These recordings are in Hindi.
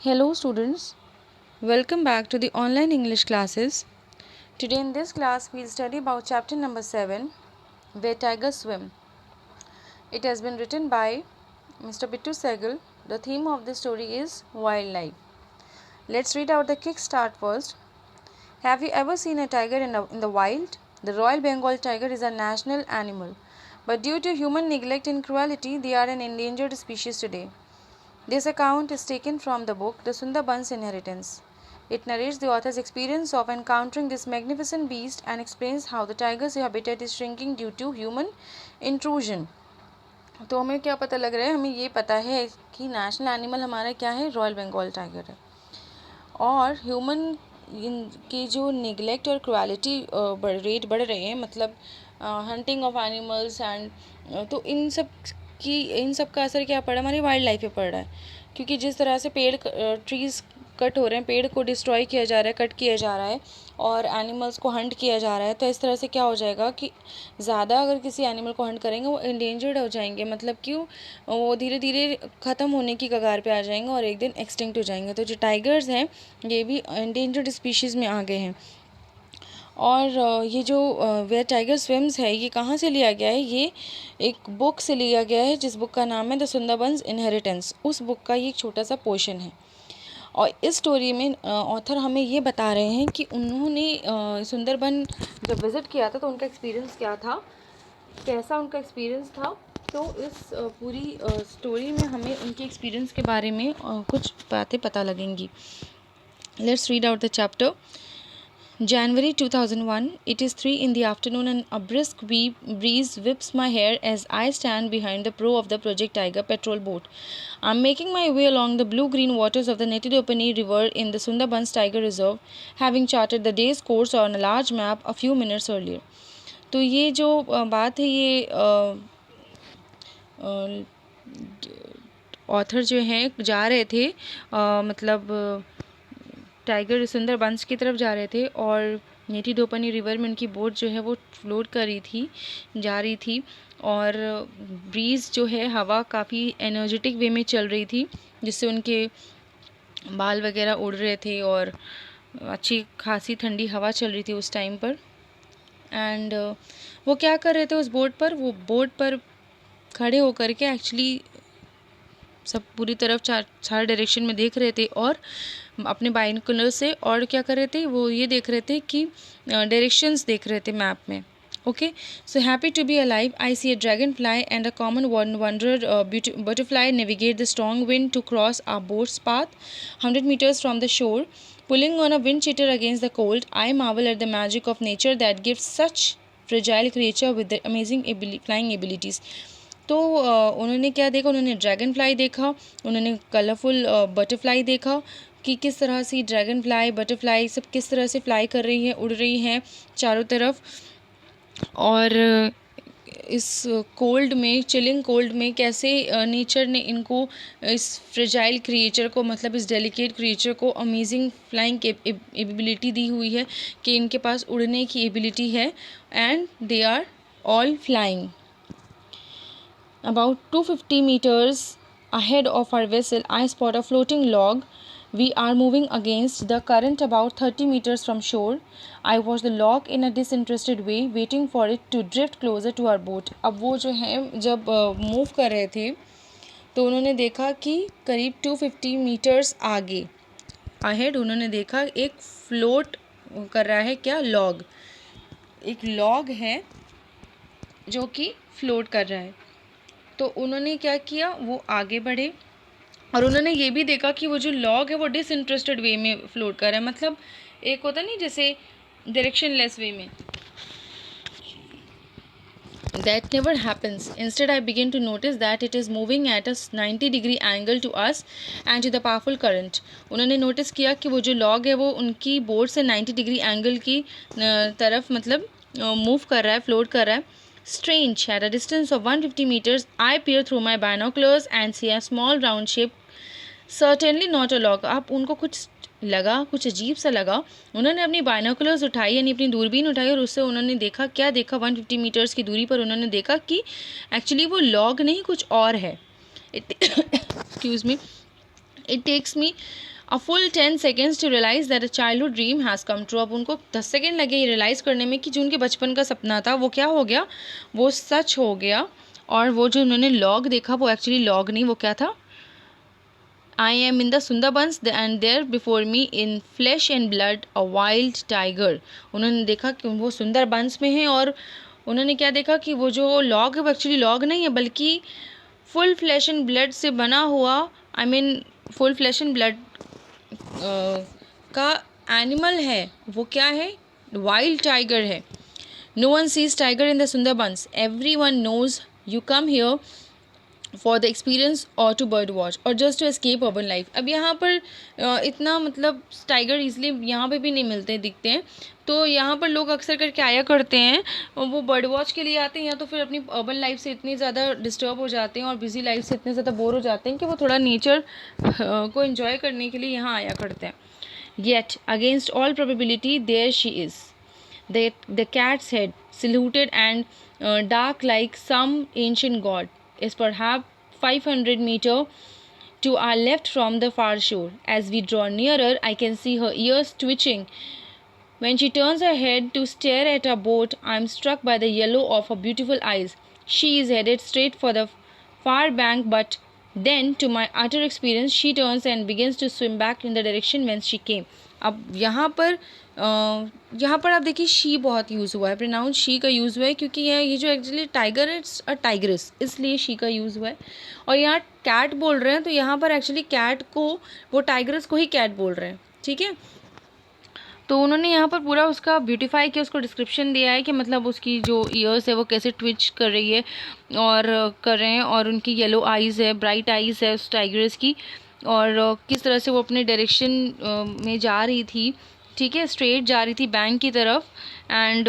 Hello students, welcome back to the online English classes. Today in this class we'll study about chapter number 7, Where Tigers Swim. It has been written by Mr. Bittu Sehgal. The theme of this story is wildlife. Let's read out the kickstart first. Have you ever seen a tiger in the wild? The Royal Bengal tiger is a national animal, but due to human neglect and cruelty, they are an endangered species today. This account is taken from the book The Sundarbans Inheritance. It narrates the author's experience of encountering this magnificent beast and explains how the tiger's habitat is shrinking due to human intrusion. तो हमें क्या पता लग रहा है? हमें ये पता है कि नेशनल एनिमल हमारा क्या है? रॉयल बंगाल टाइगर है। और ह्यूमन की जो निगलेक्ट और क्रुएलिटी रेट बढ़ रहे हैं, मतलब हंटिंग ऑफ एनिमल्स एंड तो इन सब का असर क्या पड़ रहा है? हमारी वाइल्ड लाइफ पे पड़ रहा है, क्योंकि जिस तरह से ट्रीज़ कट हो रहे हैं, पेड़ को डिस्ट्रॉय किया जा रहा है, कट किया जा रहा है और एनिमल्स को हंट किया जा रहा है, तो इस तरह से क्या हो जाएगा कि ज़्यादा अगर किसी एनिमल को हंट करेंगे वो इंडेंजर्ड हो जाएंगे, मतलब कि वो धीरे धीरे ख़त्म होने की कगार पे आ जाएंगे और एक दिन एक्सटिंक्ट हो जाएंगे। तो जो टाइगर्स हैं ये भी इंडेंजर्ड स्पीशीज़ में आ गए हैं। और ये जो वेयर टाइगर स्विम्स है ये कहाँ से लिया गया है? ये एक बुक से लिया गया है जिस बुक का नाम है द सुंदरबंस इनहेरिटेंस। उस बुक का ये एक छोटा सा पोर्शन है। और इस स्टोरी में ऑथर हमें ये बता रहे हैं कि उन्होंने सुंदरबन जब विज़िट किया था तो उनका एक्सपीरियंस क्या था, कैसा उनका एक्सपीरियंस था। तो इस पूरी स्टोरी में हमें उनके एक्सपीरियंस के बारे में कुछ बातें पता लगेंगी। Let's read out the chapter. January 2001. It is 3 in the afternoon and a brisk breeze whips my hair as I stand behind the prow of the Project Tiger patrol boat. I'm making my way along the blue-green waters of the Netidopani River in the Sundarbans Tiger Reserve, having charted the day's course on a large map a few minutes earlier. तो ये जो बात है ये ऑथर जो हैं जा रहे थे मतलब टाइगर सुंदरबंस की तरफ जा रहे थे और नेटीडोपनी रिवर में उनकी बोट जो है वो फ्लोट कर रही थी, जा रही थी और ब्रीज़ जो है हवा काफ़ी एनर्जेटिक वे में चल रही थी जिससे उनके बाल वगैरह उड़ रहे थे और अच्छी खासी ठंडी हवा चल रही थी उस टाइम पर। एंड वो क्या कर रहे थे उस बोट पर? वो बोट पर खड़े होकर के एक्चुअली सब पूरी तरफ चार डायरेक्शन में देख रहे थे और अपने बाइनोकुलर से और क्या कर रहे थे? वो ये देख रहे थे कि डायरेक्शंस देख रहे थे मैप में। Okay, so happy to be alive. I see a dragonfly and a common wanderer butterfly navigate the strong wind to cross our boat's path 100 meters from the shore. Pulling on a wind cheater against the cold, I marvel at the magic of nature that gives such fragile creature with the amazing flying abilities. तो उन्होंने क्या देखा? उन्होंने ड्रैगन फ्लाई देखा, उन्होंने कलरफुल बटरफ्लाई देखा कि किस तरह से ड्रैगन फ्लाई बटरफ्लाई सब किस तरह से फ्लाई कर रही हैं, उड़ रही हैं चारों तरफ। और इस कोल्ड में, चिलिंग कोल्ड में कैसे नेचर ने इनको, इस फ्रेजाइल क्रिएचर को, मतलब इस डेलिकेट क्रिएचर को अमेजिंग फ्लाइंग एबिलिटी दी हुई है कि इनके पास उड़ने की एबिलिटी है and they are all flying. About 250 meters ahead of our vessel, I spot a floating log. We are moving against the current about 30 meters from shore. I watch the log in a disinterested way, waiting for it to drift closer to our boat. अब वो जो है जब मूव कर रहे थे तो उन्होंने देखा कि करीब 250 मीटर्स आगे अहेड उन्होंने देखा एक फ्लोट कर रहा है, क्या? लॉग। एक लॉग है जो कि फ्लोट कर रहा है। तो उन्होंने क्या किया? वो आगे बढ़े और उन्होंने ये भी देखा कि वो जो लॉग है वो डिसइंटरेस्टेड वे में फ्लोट कर रहा है, मतलब एक होता नहीं जैसे डायरेक्शन लेस वे में। That never happens. Instead, I begin to notice that it is moving at a 90-degree angle to us and to the powerful current. उन्होंने नोटिस किया कि वो जो लॉग है वो उनकी बोट से 90 डिग्री एंगल की तरफ मतलब मूव कर रहा है, फ्लोट कर रहा है। Strange, at a distance of 150 meters, I peer through my binoculars and see a small round shape. Certainly not a log. अब उनको कुछ लगा, कुछ अजीब सा लगा। उन्होंने अपनी बाइनोकुलर्स उठाई, यानी अपनी दूरबीन उठाई और उससे उन्होंने देखा, क्या देखा? 150 मीटर्स की दूरी पर उन्होंने देखा कि एक्चुअली वो लॉग नहीं कुछ और है। Excuse me. It takes me a full 10 seconds to realise that a childhood dream has come true. अब उनको 10 सेकेंड लगे ये रियलाइज़ करने में कि जो उनके बचपन का सपना था वो क्या हो गया, वो सच हो गया। और वो जो उन्होंने लॉग देखा वो एक्चुअली लॉग नहीं, वो क्या था, I am in the Sundarbans and there before me in flesh and blood a wild tiger. उन्होंने देखा कि वो सुंदरबंस में है और उन्होंने क्या देखा कि वो जो लॉग है वो एक्चुअली लॉग नहीं है बल्कि फुल फ्लैश एंड ब्लड से बना हुआ, I mean full flesh and blood का एनिमल है। वो क्या है, वाइल्ड टाइगर है। No one sees tiger in the Sundarbans, every one knows you come here for the experience और टू बर्ड वॉच और just to escape urban life. अब यहाँ पर इतना मतलब टाइगर ईजिली यहाँ पे भी नहीं मिलते, दिखते हैं, तो यहाँ पर लोग अक्सर करके आया करते हैं, वो बर्ड वॉच के लिए आते हैं या तो फिर अपनी अर्बन लाइफ से इतनी ज़्यादा डिस्टर्ब हो जाते हैं और बिजी लाइफ से इतने ज़्यादा बोर हो जाते हैं कि वो थोड़ा नेचर को एंजॉय करने के लिए यहाँ आया करते हैं। Yet against all probability there she is, the cat's head, silhouetted and dark like some ancient god, is perhaps 500 meters to our left from the far shore. As we draw nearer, I can see her ears twitching. When she turns her head to stare at our boat, I am struck by the yellow of her beautiful eyes. She is headed straight for the far bank, but then, to my utter experience, she turns and begins to swim back in the direction whence she came. अब यहाँ पर आप देखिए शी बहुत यूज़ हुआ है, प्रोनाउंस शी का यूज़ हुआ है क्योंकि ये जो एक्चुअली टाइगर है इट्स अ टाइग्रेस, इसलिए शी का यूज़ हुआ है। और यहाँ कैट बोल रहे हैं तो यहाँ पर एक्चुअली कैट को, वो टाइग्रेस को ही कैट बोल रहे हैं, ठीक है। तो उन्होंने यहाँ पर पूरा उसका ब्यूटीफाई किया, उसको डिस्क्रिप्शन दिया है कि मतलब उसकी जो ईयर्स है वो कैसे ट्विच कर रही है और कर रहे हैं, और उनकी येलो आइज़ है, ब्राइट आइज़ है उस टाइग्रेस की, और किस तरह से वो अपने डायरेक्शन में जा रही थी, ठीक है, स्ट्रेट जा रही थी बैंक की तरफ। एंड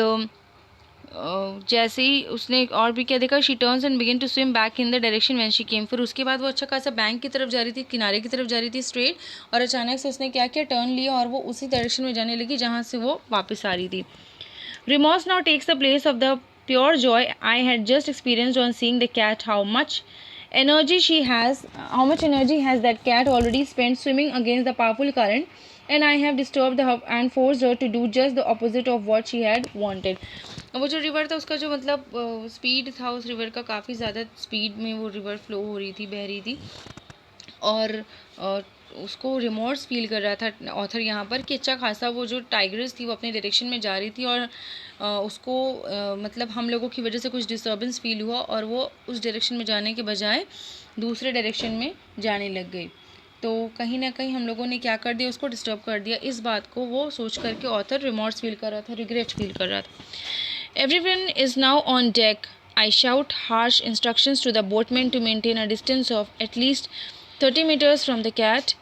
जैसे ही उसने और भी क्या देखा, she turns and begin to swim back in the direction when she came. फिर उसके बाद वो अच्छा खासा बैंक की तरफ जा रही थी, किनारे की तरफ जा रही थी स्ट्रेट, और अचानक से उसने क्या किया, टर्न लिया और वो उसी डायरेक्शन में जाने लगी जहाँ से वो वापस आ रही थी। Remorse now takes the place of the pure joy I had just experienced on seeing the cat, how much energy has that cat already spent swimming against the powerful current, and I have disturbed her and forced her to do just the opposite of what she had wanted. वो जो रिवर था उसका जो मतलब स्पीड था उस रिवर का, काफ़ी ज़्यादा स्पीड में वो रिवर फ्लो हो रही थी, बह रही थी, और उसको रिमोर्स फील कर रहा था ऑथर यहाँ पर कि अच्छा खासा वो जो टाइग्रेस थी वो अपने डायरेक्शन में जा रही थी और उसको मतलब हम लोगों की वजह से कुछ डिस्टर्बेंस फील हुआ और वो उस डायरेक्शन में जाने के बजाय दूसरे डायरेक्शन में जाने लग गई। तो कहीं ना कहीं हम लोगों ने क्या कर दिया, उसको डिस्टर्ब कर दिया। इस बात को वो सोच करके ऑथर रिमोर्स फील कर रहा था, रिग्रेट फील कर रहा था। Everyone is now on deck. I shout harsh instructions to the boatman to maintain a distance of at least 30 meters from the cat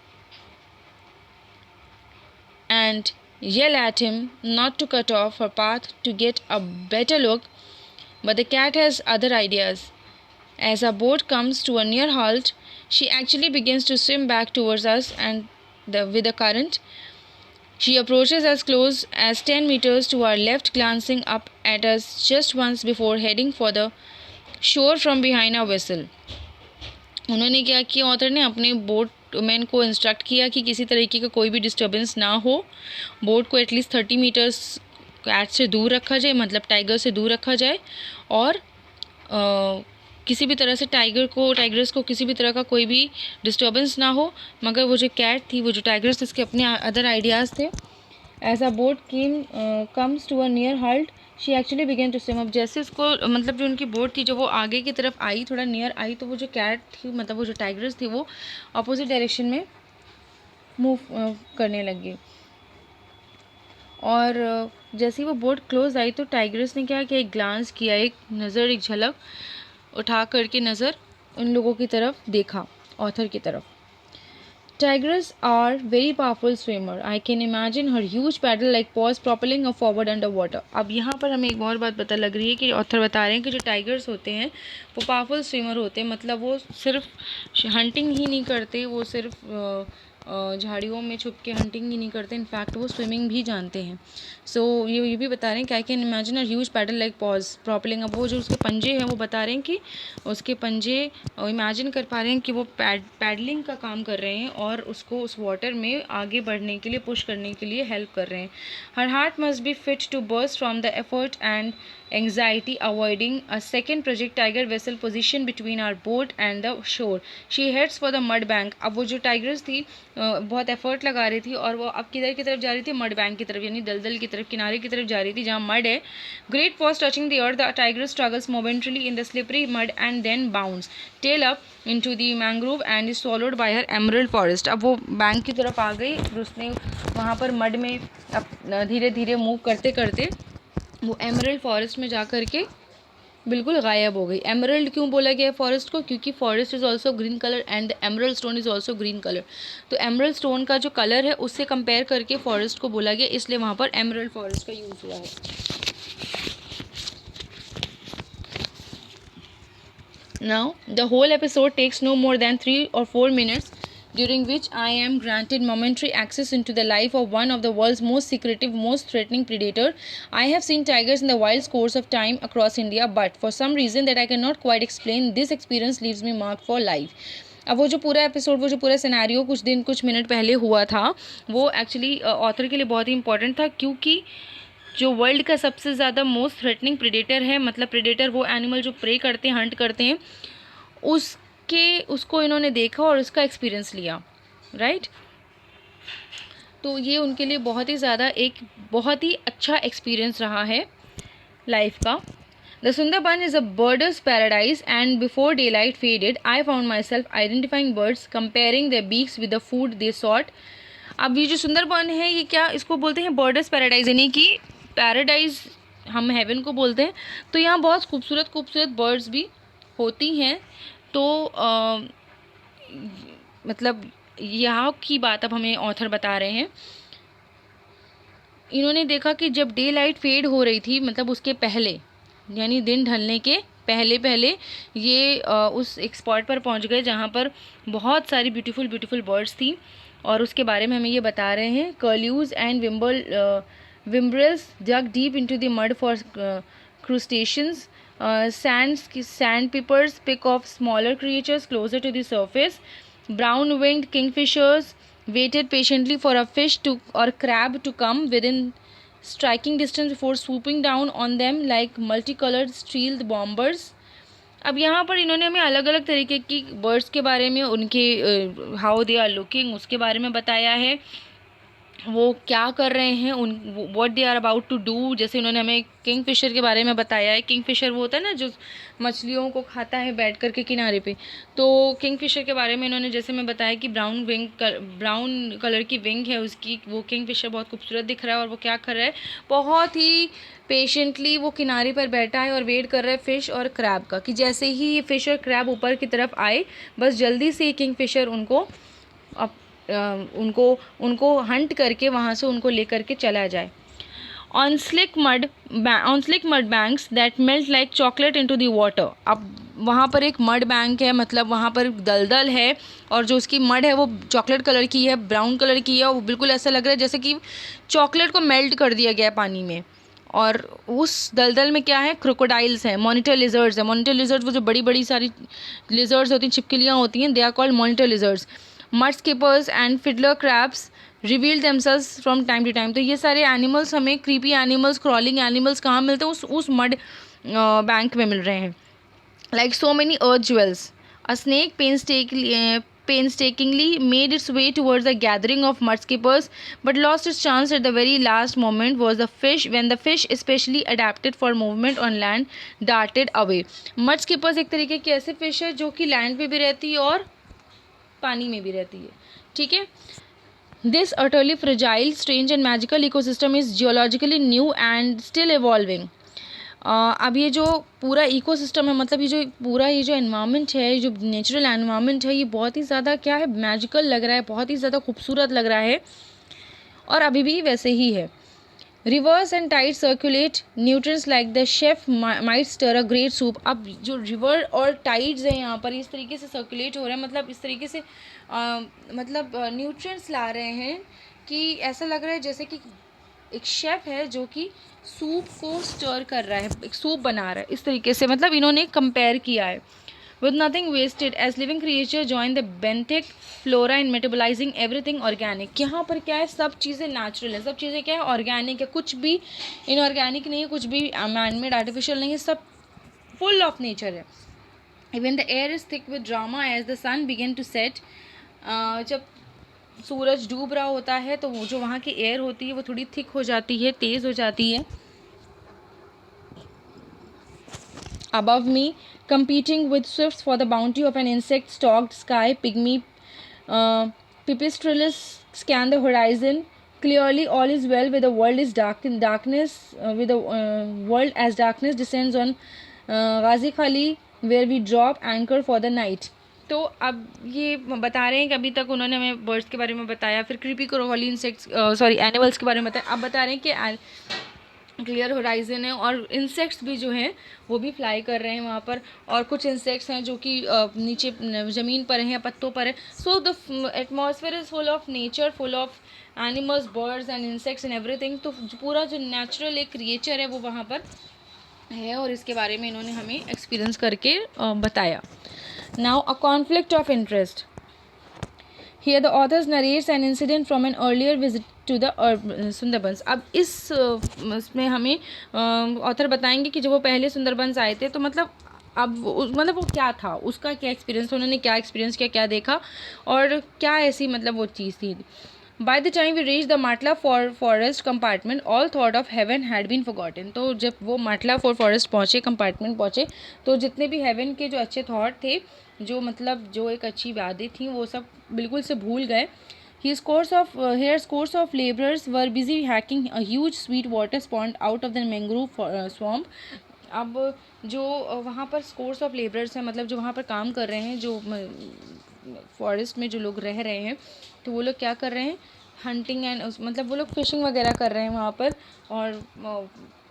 and yell at him not to cut off her path to get a better look, but the cat has other ideas. As our boat comes to a near halt, she actually begins to swim back towards us and with the current. She approaches as close as 10 meters to our left, glancing up at us just once before heading for the shore from behind our vessel. उन्होंने क्या किया, ऑथर ने अपने बोटमैन को इंस्ट्रक्ट किया कि किसी तरीके का कोई भी डिस्टर्बेंस ना हो, बोट को एटलीस्ट 30 मीटर्स कैट से दूर रखा जाए, मतलब टाइगर से दूर रखा जाए, और किसी भी तरह से टाइग्रेस को किसी भी तरह का कोई भी डिस्टर्बेंस ना हो। मगर वो जो कैट थी, वो जो टाइग्रेस, इसके अपने अदर आइडियाज़ थे। As a boat comes to a near halt, she actually began to swim. अब जैसे उसको मतलब जो उनकी बोट थी जो वो आगे की तरफ आई, थोड़ा नियर आई, तो वो जो कैट थी, मतलब वो जो टाइग्रेस थी, वो अपोजिट डायरेक्शन में मूव करने लगी। और जैसे ही वो बोट क्लोज आई तो टाइग्रेस ने क्या किया, एक ग्लांस किया, एक नज़र, एक झलक उठा करके नज़र उन लोगों की तरफ देखा, ऑथर की तरफ। Tigers are very powerful swimmer. I can imagine her huge paddle-like paws propelling her forward underwater. अब यहाँ पर हमें एक और बात पता लग रही है कि ऑथर बता रहे हैं कि जो टाइगर्स होते हैं वो पावरफुल स्विमर होते हैं, मतलब वो सिर्फ हंटिंग ही नहीं करते, वो सिर्फ झाड़ियों में छुप के हंटिंग ही नहीं करते, इनफैक्ट वो स्विमिंग भी जानते हैं। सो ये भी बता रहे हैं कि I can imagine a huge paddle like paws propelling. अब वो जो उसके पंजे हैं वो बता रहे हैं कि उसके पंजे इमेजिन कर पा रहे हैं कि वो पैडलिंग का काम कर रहे हैं और उसको उस वाटर में आगे बढ़ने के लिए, पुश करने के लिए हेल्प कर रहे हैं. Her heart must be fit to burst from the effort and anxiety avoiding a second project tiger vessel position between our boat and the shore. She heads for the mud bank. अब वो जो टाइगर्स थी बहुत एफर्ट लगा रही थी और वो अब किधर की तरफ जा रही थी, मड बैंक की तरफ, यानी दलदल की तरफ, किनारे की तरफ जा रही थी जहाँ मड है. Great paws touching the earth, the tiger struggles momentarily in the slippery mud and then bounds tail up into the mangrove and is swallowed by her emerald forest. अब वो बैंक की तरफ आ गई और उसने वहाँ पर मड में धीरे धीरे मूव करते करते वो एमरल्ड फॉरेस्ट में जा कर के बिल्कुल गायब हो गई. एमरल्ड क्यों बोला गया है फॉरेस्ट को? क्योंकि forest is also green colour and emerald stone is also green colour. तो एमरल्ड स्टोन का जो कलर है उससे कंपेयर करके फॉरेस्ट को बोला गया, इसलिए वहाँ पर एमरल्ड फॉरेस्ट का यूज़ हुआ है. Now, the whole episode takes no more than 3 or 4 minutes, during which I am granted momentary access into the life of one of the world's most secretive, most threatening predator. I have seen tigers in the wild course of time across India, but for some reason that I cannot quite explain, this experience leaves me marked for life. अब वो जो पूरा एपिसोड, वो जो पूरा सिनेरियो कुछ मिनट पहले हुआ था, वो एक्चुअली ऑथर के लिए बहुत ही इंपॉर्टेंट था, क्योंकि जो वर्ल्ड का सबसे ज़्यादा मोस्ट थ्रेटनिंग प्रेडेटर है, मतलब प्रेडेटर वो एनिमल जो प्रे करते हैं, हंट करते हैं, उसको इन्होंने देखा और उसका एक्सपीरियंस लिया, राइट. तो ये उनके लिए बहुत ही ज़्यादा एक बहुत ही अच्छा एक्सपीरियंस रहा है लाइफ का. The Sundarban is a bird's paradise, and before daylight faded, I found myself identifying birds, comparing their beaks with the food they sought. अब ये जो सुंदरबन है, ये क्या इसको बोलते हैं? बर्ड्स पैराडाइज, यानी कि पैराडाइज हम हेवन को बोलते हैं. तो यहाँ बहुत खूबसूरत खूबसूरत बर्ड्स भी होती हैं. तो मतलब यहाँ की बात अब हमें ऑथर बता रहे हैं. इन्होंने देखा कि जब डे लाइट फेड हो रही थी, मतलब उसके पहले, यानी दिन ढलने के पहले पहले ये उस एक स्पॉट पर पहुँच गए जहाँ पर बहुत सारी ब्यूटीफुल बर्ड्स थी, और उसके बारे में हमें ये बता रहे हैं. Curlews and whimbrels dug deep into the mud for crustaceans. Sandpipers pick off smaller creatures closer to the surface. Brown-winged kingfishers waited patiently for a fish or crab to come within striking distance before swooping down on them like multicolored stealth bombers. अब यहाँ पर इन्होंने हमें अलग अलग तरीके की बर्ड्स के बारे में, उनके हाउ दे आर लुकिंग, उसके बारे में बताया है, वो क्या कर रहे हैं, what they are about to do. जैसे उन्होंने हमें किंगफिशर के बारे में बताया है. किंगफिशर वो होता है ना जो मछलियों को खाता है बैठ कर के किनारे पे. तो किंगफिशर के बारे में इन्होंने जैसे मैं बताया कि ब्राउन कलर की विंग है उसकी, वो किंगफिशर बहुत खूबसूरत दिख रहा है, और वो क्या कर रहा है, बहुत ही पेशेंटली वो किनारे पर बैठा है और वेट कर रहा है फ़िश और क्रैब का, कि जैसे ही ये फ़िश और क्रैब ऊपर की तरफ आए, बस जल्दी से किंगफिशर उनको हंट करके वहाँ से उनको लेकर के चला जाए. On slick mud banks that melt like chocolate into the water. अब वहाँ पर एक मड बैंक है, मतलब वहाँ पर दलदल है, और जो उसकी मड है वो चॉकलेट कलर की है, ब्राउन कलर की है, वो बिल्कुल ऐसा लग रहा है जैसे कि चॉकलेट को मेल्ट कर दिया गया है पानी में. और उस दलदल में क्या है, क्रोकोडाइल्स हैं, मॉनिटर लिजर्ड्स हैं. मॉनिटर लिजर्ड्स वो जो बड़ी बड़ी सारी लिजर्ड्स होती हैं, छिपकलियाँ होती हैं, they are called monitor lizards. Mudskippers and fiddler crabs reveal themselves from time to time. तो ये सारे एनिमल्स हमें, क्रीपी एनिमल्स, क्रॉलिंग एनिमल्स कहाँ मिलते हैं? उस मड बैंक में मिल रहे हैं. Like so many earth jewels, a snake painstakingly made its way towards the gathering of mudskippers, but lost its chance at the very last moment was the fish when the fish, especially adapted for movement on land, darted away. mudskippers एक तरीके की ऐसे फिश है जो कि लैंड पे भी रहती है और पानी में भी रहती है, ठीक है. This utterly fragile, strange and magical ecosystem is geologically new and still evolving. अब ये जो पूरा इकोसिस्टम है, मतलब ये जो एनवायरनमेंट है, ये जो नेचुरल एनवायरनमेंट है, ये बहुत ही ज़्यादा क्या है, मैजिकल लग रहा है, बहुत ही ज़्यादा खूबसूरत लग रहा है, और अभी भी वैसे ही है. Rivers and tide circulate nutrients like the chef might stir a great soup. अब जो रिवर और टाइड्स हैं यहाँ पर इस तरीके से सर्कुलेट हो रहे हैं, मतलब इस तरीके से मतलब न्यूट्रिएंट्स ला रहे हैं कि ऐसा लग रहा है जैसे कि एक शेफ़ है जो कि सूप को स्टर कर रहा है, एक सूप बना रहा है, इस तरीके से मतलब इन्होंने कंपेयर किया है. with nothing wasted as living creature join the benthic flora in metabolizing everything organic। यहाँ पर क्या है, सब चीज़ें नेचुरल है, सब चीज़ें क्या है, ऑर्गेनिक है, कुछ भी इनऑर्गेनिक नहीं है, कुछ भी मैनमेड आर्टिफिशियल नहीं है, सब फुल ऑफ नेचर है। Even the air is thick with drama as the sun begin to set. जब सूरज डूब रहा होता है तो वो जो वहाँ की एयर होती है वो थोड़ी थिक हो जाती है, तेज़ हो जाती है। Above me, competing with swifts for the bounty of an insect-stalked sky, pygmy pipistrellus scan the horizon. Clearly, all is well with the world is dark in darkness. With the world as darkness descends on Ghazi Khali, where we drop anchor for the night. तो अब ये बता रहे हैं कि अभी तक उन्होंने हमें बर्ड्स के बारे में बताया, फिर क्रीपी कोरोली इंसेक्ट्स एनिमल्स के बारे में बताया। अब बता रहे हैं कि क्लियर होराइजन है और इंसेक्ट्स भी जो हैं वो भी फ्लाई कर रहे हैं वहाँ पर, और कुछ इंसेक्ट्स हैं जो कि नीचे ज़मीन पर हैं, पत्तों पर है। So the atmosphere is full of nature, full of animals, birds and insects and everything. तो पूरा जो नेचुरल एक क्रिएचर है वो वहाँ पर है, और इसके बारे में इन्होंने हमें एक्सपीरियंस करके बताया। Now a conflict of interest. Here the authors narrates an incident from an earlier visit to the Sundarbans. अब इसमें हमें ऑथर बताएंगे कि जब वो पहले सुंदरबंस आए थे तो मतलब वो क्या था, उसका क्या एक्सपीरियंस, उन्होंने क्या एक्सपीरियंस किया, क्या देखा और क्या ऐसी मतलब वो चीज़ थी। By the time we reached the Matla forest compartment, all thought of heaven had been forgotten। तो जब वो माटला फॉरेस्ट पहुँचे, कंपार्टमेंट पहुँचे, तो जितने भी हेवन के जो अच्छे थॉट थे, जो मतलब जो एक अच्छी बातें थी, वो सब बिल्कुल से भूल गए। Here scores of laborers were busy hacking a huge sweet water pond out of the mangrove swamp। अब जो वहाँ पर स्कोर्स ऑफ लेबरर्स हैं, मतलब जो वहाँ पर काम कर रहे हैं, जो फॉरेस्ट में जो लोग रह रहे हैं, तो वो लोग क्या कर रहे हैं, हंटिंग एंड मतलब वो लोग फिशिंग वगैरह कर रहे हैं वहाँ पर, और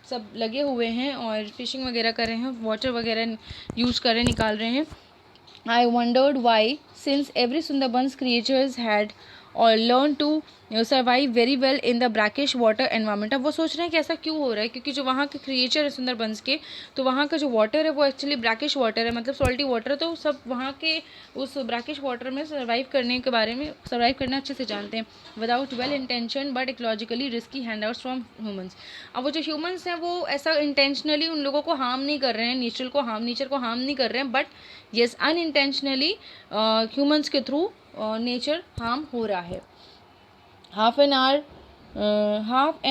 सब लगे हुए हैं और फिशिंग वगैरह कर रहे हैं, वाटर वगैरह यूज़ कर रहे हैं, निकाल रहे हैं। I wondered why, since every Sundarbans creatures had or learned to survive very well in the brackish water environment। अब वो सोच रहे हैं कि ऐसा क्यों हो रहा है, क्योंकि जो वहाँ के क्रिएचर है सुंदरबंस के, तो वहाँ का जो वाटर है वो एक्चुअली ब्रैकिश वाटर है, मतलब सॉल्टी वाटर है। तो सब वहाँ के उस ब्रैकिश वाटर में सर्वाइव करने के बारे में, सर्वाइव करना अच्छे से जानते हैं। Without well intention but ecologically risky handouts from humans. अब वो जो ह्यूमन्स हैं वो ऐसा इंटेंशनली उन लोगों को हार्म नहीं कर रहे हैं, नेचर को हार्म नहीं कर रहे हैं, बट येस अनइंटेंशनली ह्यूमन्स के थ्रू नेचर हार्म हो रहा है। Half an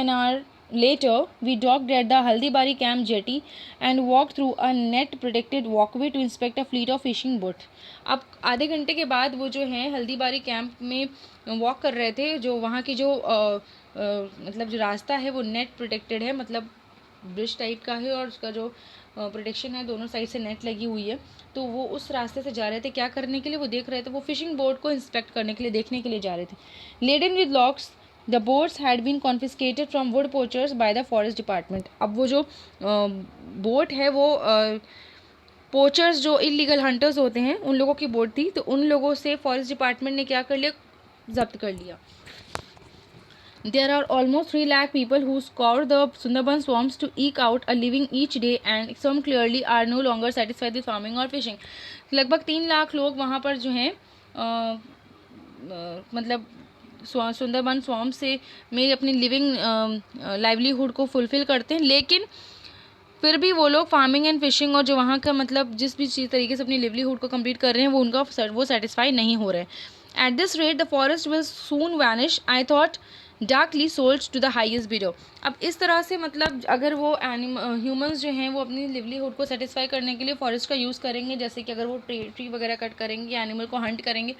hour later, we docked at the Haldibari camp jetty and walked through a net-protected walkway to inspect a fleet of fishing boats। अब आधे घंटे के बाद वो जो है हल्दीबारी कैंप में वॉक कर रहे थे, जो वहाँ की जो मतलब जो रास्ता है वो नेट प्रोटेक्टेड है, मतलब ब्रिज टाइप का है, और उसका जो प्रोटेक्शन है, दोनों साइड से नेट लगी हुई है। तो वो उस रास्ते से जा रहे थे, क्या करने के लिए, वो देख रहे थे, वो फिशिंग बोट को इंस्पेक्ट करने के लिए, देखने के लिए जा रहे थे। Laden with logs the boats had been confiscated from wood poachers by the forest department. अब वो जो बोट है वो पोचर्स जो इलीगल हंटर्स होते हैं उन लोगों की बोट थी, तो उन लोगों से फॉरेस्ट डिपार्टमेंट ने क्या कर लिया, जब्त कर लिया। There are almost 3 lakh people who scour the Sundarban swamps to eke out a living each day, and some clearly are no longer satisfied with farming or fishing। लगभग 3 लाख लोग वहाँ पर जो हैं मतलब सुंदरबन स्वॉम्प से में अपनी लिविंग लाइवलीहुड को फुलफ़िल करते हैं, लेकिन फिर भी वो लोग फार्मिंग एंड फिशिंग और जो वहाँ का मतलब जिस भी चीज़ तरीके से अपनी लिवलीहुड को कंप्लीट कर रहे हैं वो सेटिस्फाई नहीं हो रहे हैं। At this rate the forest will soon vanish, I thought darkly sold to the highest bidder. अब इस तरह से मतलब अगर वो ह्यूमंस जो हैं वो अपनी लिवलीहुड को सेटिस्फाई करने के लिए फॉरेस्ट का यूज़ करेंगे, जैसे कि अगर वो ट्री वगैरह कट करेंगे, एनिमल को हंट करेंगे,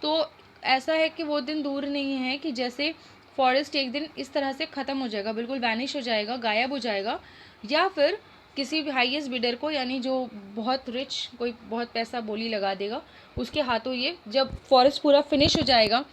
तो ऐसा है कि वो दिन दूर नहीं है कि जैसे फॉरेस्ट एक दिन इस तरह से ख़त्म हो जाएगा, बिल्कुल वैनिश हो जाएगा, गायब हो जाएगा, या फिर किसी भी हाईएस्ट बिडर को, यानी जो बहुत रिच, कोई बहुत पैसा बोली लगा देगा, उसके हाथों ये जब फॉरेस्ट पूरा फिनिश हो जाएगा,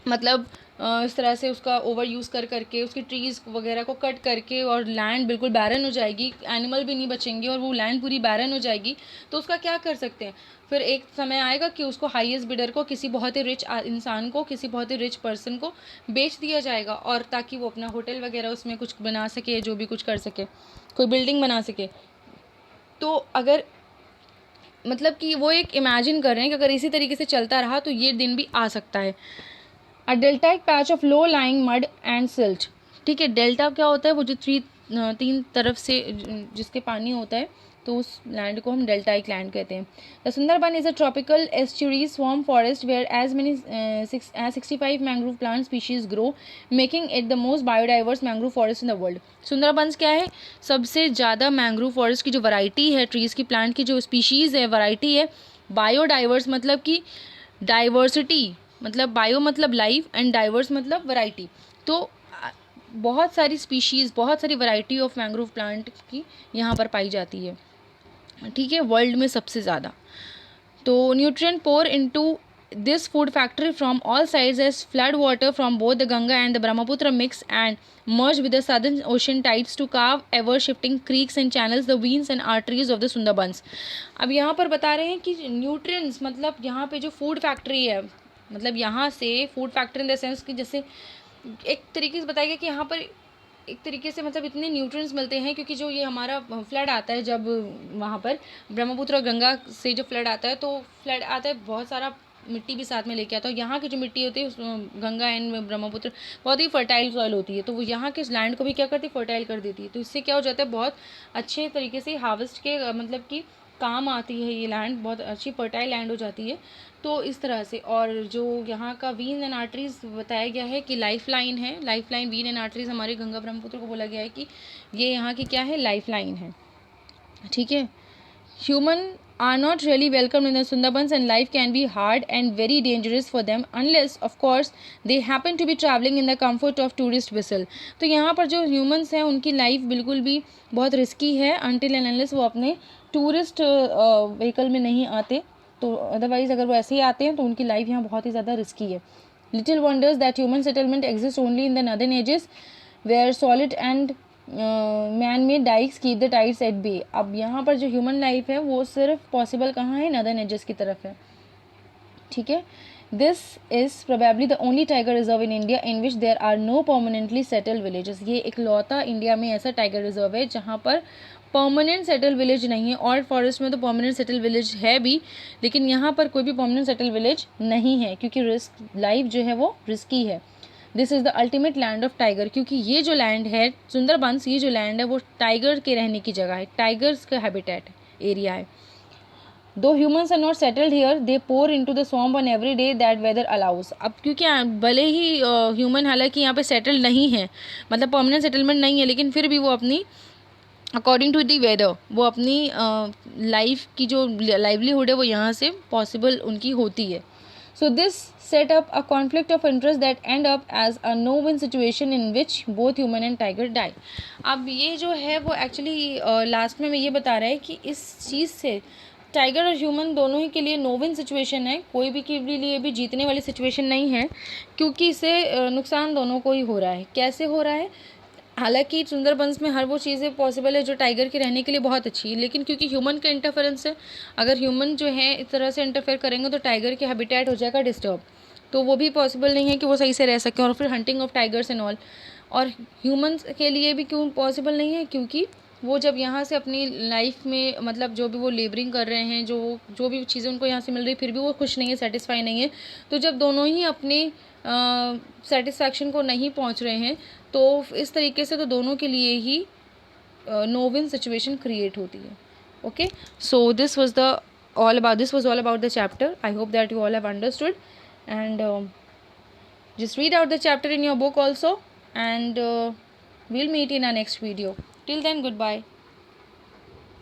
मतलब इस तरह से उसका ओवर यूज़ कर करके उसकी ट्रीज़ वगैरह को कट करके और लैंड बिल्कुल बैरन हो जाएगी, एनिमल भी नहीं बचेंगे और वो लैंड पूरी बैरन हो जाएगी, तो उसका क्या कर सकते हैं। फिर एक समय आएगा कि उसको हाईएस्ट बिडर को, किसी बहुत ही रिच इंसान को, किसी बहुत ही रिच पर्सन को बेच दिया जाएगा, और ताकि वो अपना होटल वगैरह उसमें कुछ बना सके, जो भी कुछ कर सके, कोई बिल्डिंग बना सके। तो अगर मतलब कि वो एक इमेजिन कर रहे हैं कि अगर इसी तरीके से चलता रहा तो ये दिन भी आ सकता है। A deltaic patch of low lying mud and silt. ठीक है, डेल्टा क्या होता है, वो जो तीन तरफ से जिसके पानी होता है, तो उस लैंड को हम डेल्टाइक लैंड कहते हैं। The Sundarban is a tropical estuary स्वॉर्म forest where as many 65 mangrove plant species grow, making it the most biodiverse mangrove forest in the world. Sundarbans क्या है, सबसे ज़्यादा मैंग्रोव फॉरेस्ट की जो वैरायटी है, ट्रीज़ की प्लांट की जो स्पीशीज़ है, वैरायटी है। बायोडाइवर्स मतलब कि डाइवर्सिटी, मतलब बायो मतलब लाइफ एंड डाइवर्स मतलब वैरायटी। तो बहुत सारी स्पीशीज़, बहुत सारी वैरायटी ऑफ मैंग्रोव प्लांट की यहाँ पर पाई जाती है। ठीक है, वर्ल्ड में सबसे ज़्यादा। तो nutrient pour into this food factory from all sides as flood water from both the Ganga and the Brahmaputra mix and merge with the southern ocean tides to carve ever shifting creeks and channels the veins and arteries of the Sundarbans। अब यहाँ पर बता रहे हैं कि न्यूट्रिएंट्स मतलब यहाँ पे जो फूड फैक्ट्री है, मतलब यहाँ से food factory in the sense कि जैसे एक तरीके से बताया गया कि यहाँ पर एक तरीके से मतलब इतने न्यूट्रिएंट्स मिलते हैं, क्योंकि जो ये हमारा फ्लड आता है, जब वहाँ पर ब्रह्मपुत्र और गंगा से जो फ्लड आता है, तो फ्लड आता है बहुत सारा मिट्टी भी साथ में लेके आता है। यहाँ की जो मिट्टी होती है उस गंगा एंड ब्रह्मपुत्र बहुत ही फर्टाइल सॉइल होती है, तो वो यहाँ के लैंड को भी क्या करती है, फर्टाइल कर देती है। तो इससे क्या हो जाता है, बहुत अच्छे तरीके से हार्वेस्ट के मतलब कि काम आती है, ये लैंड बहुत अच्छी फर्टाइल लैंड हो जाती है। तो इस तरह से, और जो यहाँ का वीन एंड आर्टरीज बताया गया है कि लाइफ लाइन है, life line vein and arteries हमारे गंगा ब्रह्मपुत्र को बोला गया है कि ये यहाँ की क्या है, लाइफ लाइन है। ठीक है, human are not really welcome in the Sundarbans and life can be hard and very dangerous for them unless of course they happen to be traveling in the comfort of tourist vessel। तो यहाँ पर जो ह्यूमंस हैं उनकी लाइफ बिल्कुल भी बहुत रिस्की है until and unless वो अपने टूरिस्ट व्हीकल में नहीं आते, तो अदरवाइज अगर वो ऐसे ही आते हैं तो उनकी लाइफ यहाँ बहुत ही ज़्यादा रिस्की है। Little wonders that human settlement exist only in the northern edges where solid and man made dykes keep the tides at bay. अब यहाँ पर जो ह्यूमन लाइफ है वो सिर्फ पॉसिबल कहाँ है, नदर्न एजेस की तरफ है। ठीक है, this is probably the only tiger reserve in India in which there are no permanently settled villages. ये इकलौता इंडिया में ऐसा टाइगर रिजर्व है जहाँ पर परमानेंट सेटल विलेज नहीं है। और फॉरेस्ट में तो परमानेंट सेटल विलेज है भी, लेकिन यहाँ पर कोई भी परमानेंट सेटल विलेज नहीं है, क्योंकि रिस्क लाइफ जो है वो रिस्की है। This is the ultimate land of tiger, क्योंकि ये जो लैंड है सुंदरबंस, ये जो लैंड है वो टाइगर के रहने की जगह है, टाइगर्स का हैबिटेट एरिया है। Though humans are not settled here they pour into the swamp on every day that weather allows. अब क्योंकि भले ही ह्यूमन हालांकि यहाँ पे सेटल्ड नहीं है, मतलब परमानेंट सेटलमेंट नहीं है, लेकिन फिर भी वो अपनी अकॉर्डिंग टू दी वेदर वो अपनी लाइफ की जो लाइवलीहुड है वो यहाँ से पॉसिबल उनकी होती है। So this set up a conflict of interest that end up as a no-win situation in which both human and tiger die। अब ये जो है वो एक्चुअली लास्ट में ये बता रहा है कि इस चीज़ से टाइगर और ह्यूमन दोनों ही के लिए नो विन सिचुएशन है, कोई भी के लिए भी जीतने वाली सिचुएशन नहीं है, क्योंकि इससे नुकसान दोनों को ही हो रहा है। कैसे हो रहा है, हालांकि सुंदरबंस में हर वो चीज़ें पॉसिबल है जो टाइगर के रहने के लिए बहुत अच्छी है, लेकिन क्योंकि ह्यूमन का इंटरफेरेंस है, अगर ह्यूमन जो है इस तरह से इंटरफेयर करेंगे तो टाइगर के हैबिटेट हो जाएगा डिस्टर्ब, तो वो भी पॉसिबल नहीं है कि वो सही से रह सकें। और फिर hunting of tigers and all, और ह्यूमन्स के लिए भी क्यों पॉसिबल नहीं है, क्योंकि वो जब यहाँ से अपनी लाइफ में मतलब जो भी वो लेबरिंग कर रहे हैं, जो भी चीज़ें उनको यहाँ से मिल रही, फिर भी वो खुश नहीं है, सेटिस्फाई नहीं है। तो जब दोनों ही अपनी सेटिस्फैक्शन को नहीं पहुँच रहे हैं, तो इस तरीके से तो दोनों के लिए ही नो विन सिचुएशन क्रिएट होती है। Okay, so this was all about the chapter. I hope that you all have understood, and just read out the chapter in your book also, and we'll meet in our next video. Till then, goodbye.